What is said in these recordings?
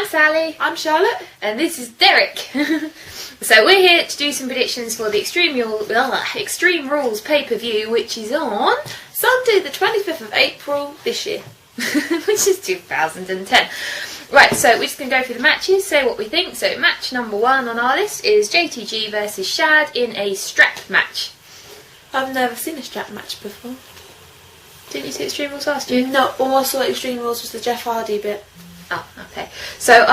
Sally. I'm Charlotte. And this is Derek. So we're here to do some predictions for the Extreme Rules pay-per-view, which is on Sunday the 25th of April this year. which is 2010. Right, so we're just going to go through the matches, say what we think. So match number 1 on our list is JTG versus Shad in a strap match. I've never seen a strap match before. Didn't you see Extreme Rules last year? No, all I saw at Extreme Rules was the Jeff Hardy bit. Oh, okay. So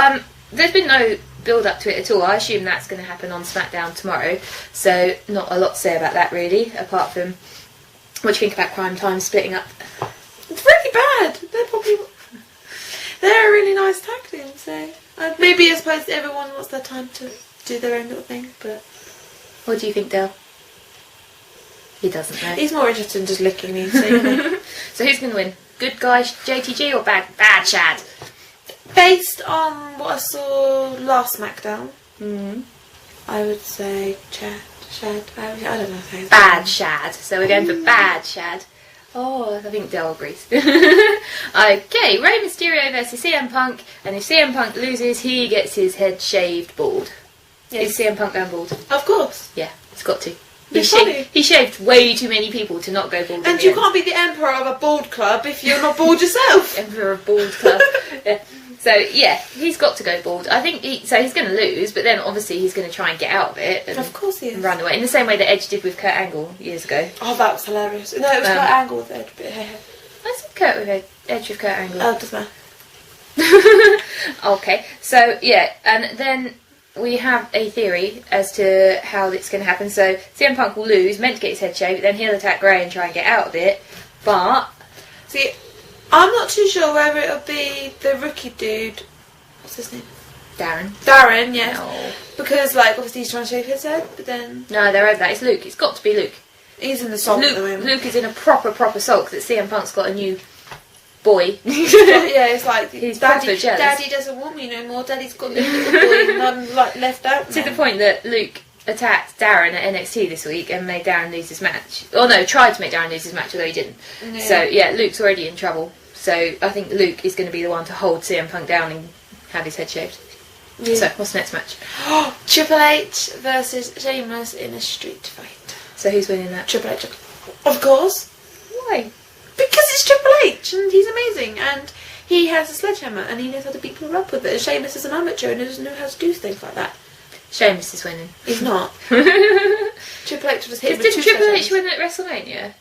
there's been no build-up to it at all. I assume that's going to happen on SmackDown tomorrow. So not a lot to say about that, really, apart from what do you think about Crime Time splitting up? It's really bad. They're a really nice tag team, so maybe I suppose everyone wants their time to do their own little thing, but... What do you think, Dale? He doesn't know. He's more interested in just licking me, so you know. So who's going to win? Good guy JTG or bad Shad? Based on what I saw last SmackDown, I would say Shad. I don't know how to Bad Shad. So we're going for bad Shad. Oh, I think Dale agrees. Okay, Rey Mysterio versus CM Punk, and if CM Punk loses, he gets his head shaved bald. Yes. Is CM Punk going bald? Of course. Yeah, it's got to. It's He shaved way too many people to not go bald. And you can't be the emperor of a bald club if you're not bald yourself. Emperor of Bald Club. Yeah. So yeah, he's got to go bald. I think he's going to lose, but then obviously he's going to try and get out of it. And of course he is. Run away in the same way that Edge did with Kurt Angle years ago. Oh, that was hilarious. No, it was Kurt Angle with Edge. But I said Edge with Kurt Angle. Oh, it doesn't matter. Okay, so yeah, and then we have a theory as to how it's going to happen. So CM Punk will lose, meant to get his head shaved, then he'll attack Rey and try and get out of it. But see, I'm not too sure whether it'll be the rookie dude. What's his name? Darren, yes. No. Because, like, obviously he's trying to shave his head, but then... No, they're over that. It's Luke. It's got to be Luke. He's in the sulk at the moment. Luke is in a proper sulk that CM Punk's got a new boy. Yeah, it's like, he's proper jealous. Daddy doesn't want me no more. Daddy's got a new little boy and I'm, like, left out To now. the point that Luke attacked Darren at NXT this week and made Darren lose his match. Or no, tried to make Darren lose his match, although he didn't. Yeah. So, yeah, Luke's already in trouble. So, I think Luke is going to be the one to hold CM Punk down and have his head shaved. Yeah. So, what's the next match? Triple H versus Sheamus in a street fight. So, who's winning that? Triple H. Of course. Why? Because it's Triple H and he's amazing and he has a sledgehammer and he knows how to beat people up with it. And Sheamus is an amateur and doesn't know how to do things like that. Sheamus is winning. He's not. Triple H was hit with Didn't Triple H win at WrestleMania?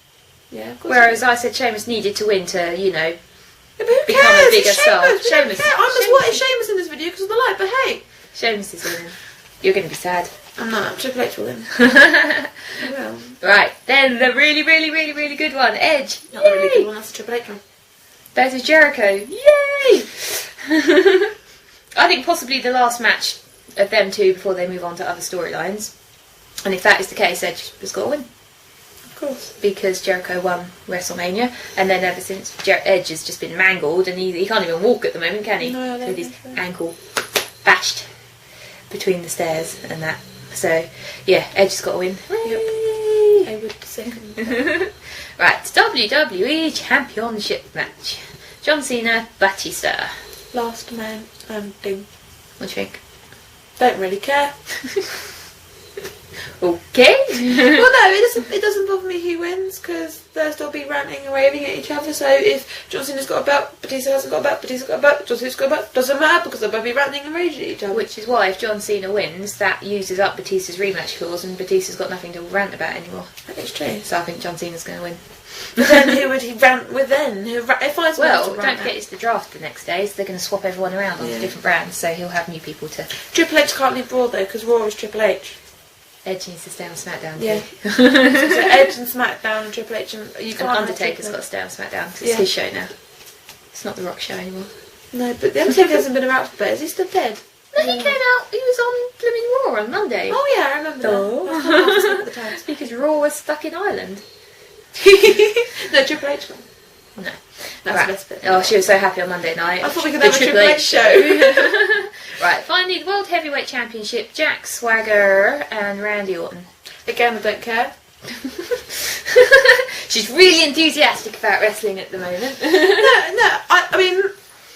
Yeah, of course. Whereas I said Sheamus needed to win to, you know, yeah, but who become cares? a bigger star. Sheamus. I'm as what is Sheamus in this video because of the light, but hey. Sheamus is winning. You're going to be sad. I'm not. Triple H will win. Well. Right, then the really good one, Edge. Not the really good one, that's the Triple H one. Versus Jericho. Yay! I think possibly the last match of them two before they move on to other storylines. And if that is the case, Edge has got to win. Of course. Because Jericho won WrestleMania, and then ever since Edge has just been mangled, and he can't even walk at the moment, can he? No, with his ankle bashed between the stairs and that. So, yeah, Edge has got to win. Yep. I would second. Right, WWE Championship match. John Cena, Batista. Last man standing. What do you think? Don't really care. Okay. Well, no, it doesn't bother me who wins because they'll still be ranting and raving at each other. So if John Cena's got a belt, Batista hasn't got a belt, Batista's got a belt, John Cena's got a belt, doesn't matter because they'll both be ranting and raging at each other. Which is why if John Cena wins, that uses up Batista's rematch clause and Batista's got nothing to rant about anymore. That is true. So I think John Cena's going to win. But then who would he rant with then? Well, don't forget it's the draft the next day, so they're going to swap everyone around onto different brands, so he'll have new people to... Triple H can't leave Raw though because Raw is Triple H. Edge needs to stay on SmackDown. Yeah. So Edge and SmackDown and Triple H and you can't. Undertaker's got to stay on SmackDown because it's his show now. It's not the Rock show anymore. No, but the Undertaker hasn't been around for a bit. Is he still dead? No, he came out. He was on Blooming Raw on Monday. Oh yeah, I remember that. Because Raw was stuck in Ireland. No, Triple H one. No. That's right. the best bit. Oh, she was so happy on Monday night. I thought we could have a Triple H show. Right, finally the World Heavyweight Championship, Jack Swagger and Randy Orton. Again, I don't care. She's really enthusiastic about wrestling at the moment. I mean,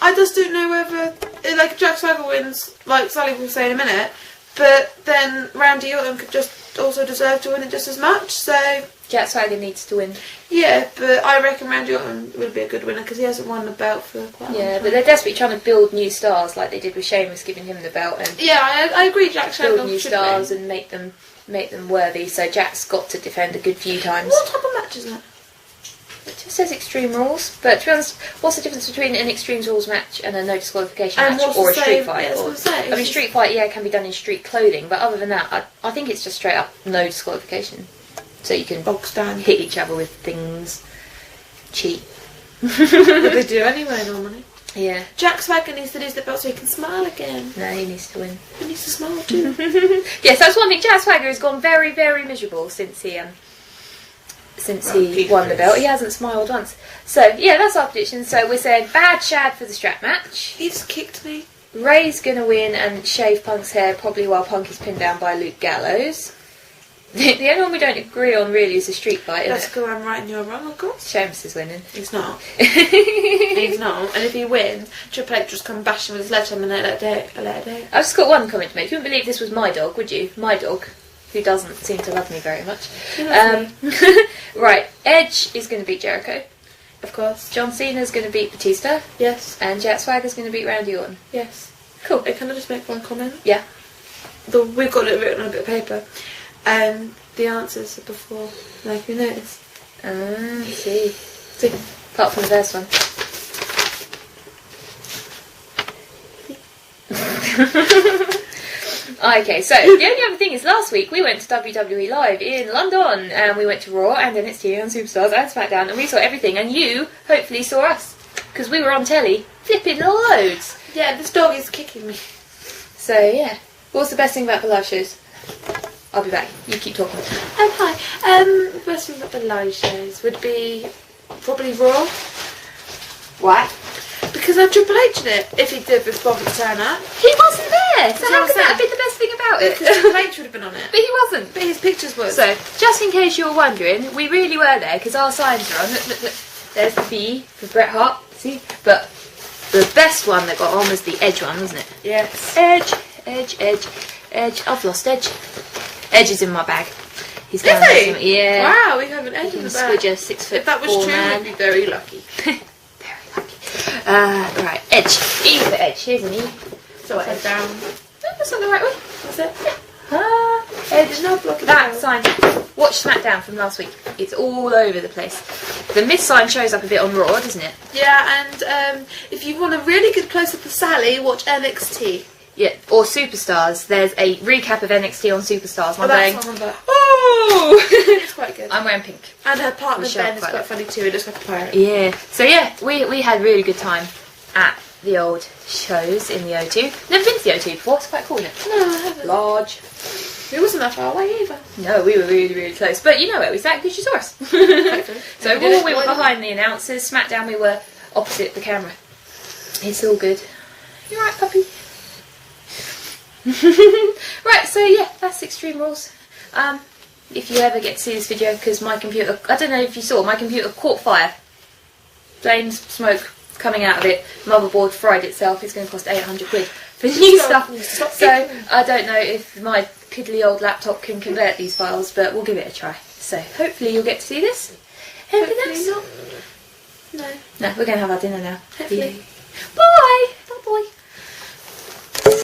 I just don't know whether like Jack Swagger wins, like Sally will say in a minute, but then Randy Orton could just also deserve to win it just as much. So Jack Swagger needs to win. yeah, but I reckon Randy Orton would be a good winner because he hasn't won the belt for quite a long time. But they're desperately trying to build new stars like they did with Sheamus giving him the belt, and yeah, I agree. Jack Swagger build new should stars win. and make them worthy. So Jack's got to defend a good few times. What type of match is that? It just says Extreme Rules, but to be honest, what's the difference between an Extreme Rules match and a no disqualification And match what's or a the street same- fight? yeah, that's what I'm saying. I mean, street fight, can be done in street clothing, but other than that, I think it's just straight up no disqualification. So you can Bog stand. hit each other with things, cheat. But they do anyway normally. Yeah. Jack Swagger needs to lose the belt so he can smile again. No, he needs to win. He needs to smile too. Yes, that's one thing. Jack Swagger has gone very, very miserable since he won the belt. He hasn't smiled once. So yeah, that's our prediction. So we're saying bad Shad for the strap match. He just kicked me. Ray's gonna win and shave Punk's hair probably while Punk is pinned down by Luke Gallows. The only one we don't agree on really is the street fight, isn't That's it? because I'm right and you're wrong, of course. Sheamus is winning. He's not. He's not. And if he wins, Triple H just come bashing with his sledgehammer and let it do. I've just got one comment to make. You wouldn't believe this was my dog, would you? My dog, who doesn't seem to love me very much. Right, Edge is going to beat Jericho. Of course. John Cena's going to beat Batista. Yes. And Jack Swagger's going to beat Randy Orton. Yes. Cool. Can I just make one comment? Yeah. We've got it written on a bit of paper. The answers are before, like you notice. I see. Apart from the first one. Okay, so the only other thing is last week we went to WWE Live in London and we went to Raw and NXT and Superstars and SmackDown and we saw everything and you hopefully saw us because we were on telly flipping loads. Yeah, this dog is kicking me. So yeah, what's the best thing about the live shows? I'll be back. You keep talking. Oh, hi. The best thing about the live shows would be probably Raw. Why? Because I had Triple H in it, if he did bother to turn up. He wasn't there, so That's how what could I'm that have saying. been the best thing about it? Because Triple H would have been on it. But he wasn't. But his pictures were. So, just in case you're wondering, we really were there because our signs are on. Look, look, look. There's the B for Bret Hart. See? But the best one that got on was the Edge one, wasn't it? Yes. Edge, Edge, Edge, Edge. I've lost Edge. Edge is in my bag. He's Is down there he? somewhere. Yeah. Wow, we have an Edge in He's the back. Squidger, 6'4" If that was true, man. we'd be very lucky. Very lucky. Right, Edge. E for Edge. Here's an E. So upside down. No, that's not the right way. That's it. Edge. There's no blocking That it. sign. Watch SmackDown from last week. It's all over the place. The mid sign shows up a bit on Raw, doesn't it? Yeah, and if you want a really good close-up of Sally, watch NXT. Yeah. Or Superstars. There's a recap of NXT on Superstars. And I'm that's going, on the oh! It's quite good. I'm wearing pink. And her partner We shall Ben is quite quite like- funny too. It looks like a pirate. Yeah. So yeah, we had a really good time at the old shows in the O2. Never been to the O2 before. It's quite cool, isn't it? No, I haven't. Large. It wasn't that far away either. No, we were really, really close. But you know where we sat because you saw us. Hopefully. So Raw, we were behind the announcers. SmackDown, we were opposite the camera. It's all good. You alright, puppy? Right, so yeah, that's Extreme Rules. If you ever get to see this video, because my computer, I don't know if you saw, my computer caught fire. Flames, smoke coming out of it. Motherboard fried itself. It's going to cost 800 quid for new stuff. So I don't know if my piddly old laptop can convert these files, but we'll give it a try. So hopefully you'll get to see this. Anything else? No. No, we're going to have our dinner now. Hopefully. Bye!